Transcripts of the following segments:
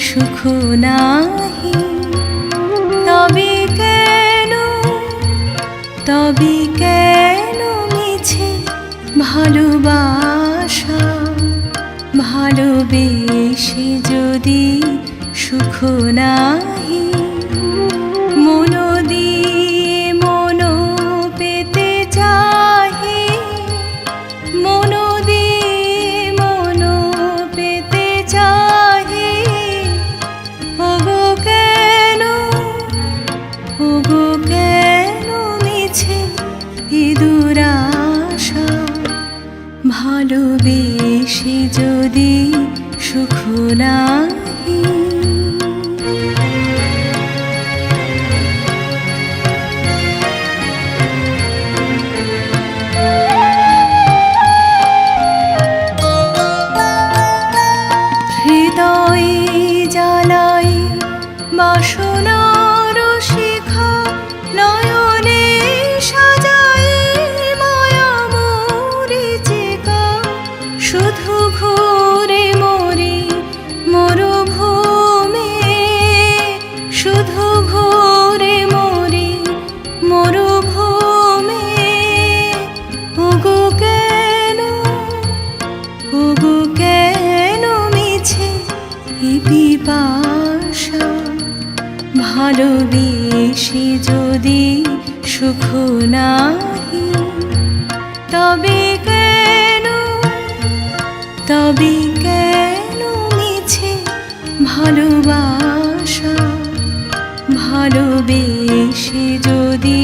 সুখ নাহি। তবে কেন, তবে কেন মিছে ভালোবাসা? ভালোবেসে যদি সুখ নাহি, মন দিয়ে মন পেতে চাহি, মন দিয়ে মন পেতে চাহি। ওগো কেন, ওগো কেন মিছে এ দুরাশা? ভালোবেসে যদি সুখ নাহি। হৃদয়ে জ্বালায় বাসনার শিখা, নয়নে সাজায় মায়া মরীচিকা। শুধু ঘুরে মরি মরুভূমে, শুধু ঘুরে মরি মরুভূমে। ওগো কেন, ওগো কেন মিছে এ পিপাসা? ভালোবেসে যদি সুখ নাহি, তবে কেন, তবে কেন মিছে ভালোবাসা? ভালোবেসে যদি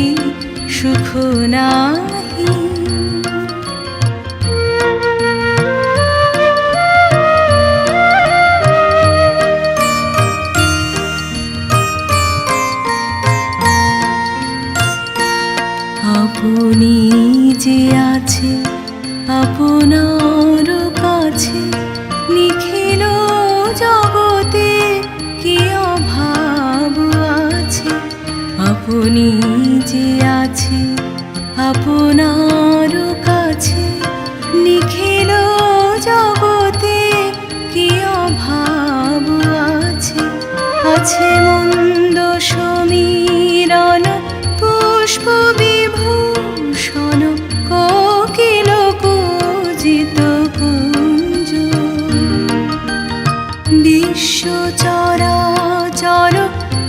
সুখ নাহি। আপনি যে আছে আপনার কাছে, নিখিল জগতে কি অভাব আছে? আপনি যে আছে আপনার কাছে, নিখিল জগতে কি অভাব আছে? আছে মন্দ সমীরণ পুষ্প বিভূষণ, কোকিল কূজিত কুঞ্জ। বিশ্ব চরাচর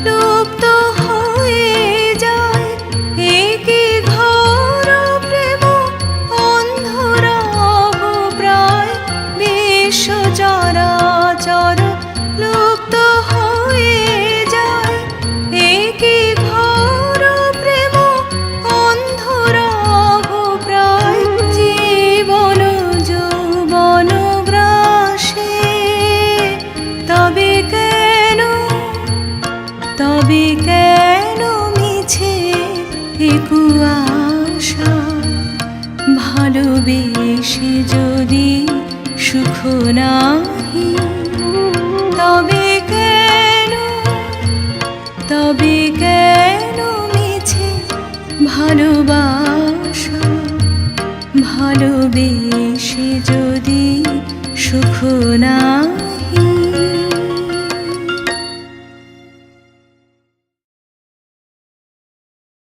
লুপ্ত হয়ে যায়, একই ঘোর প্রেম অন্ধরা প্রায়। বিশ্ব চরাচর লুপ্ত হয়ে যায়, একই ঘোর প্রেম অন্ধরা প্রায়। জীবন যৌবন গ্রাসে, তবে কেন, তবে কেন মিছে এ কুয়াশা? ভালোবেসে যদি সুখ নাহি, তবে কেন, তবে কেন মিছে ভালোবাসা? ভালোবেসে যদি সুখ না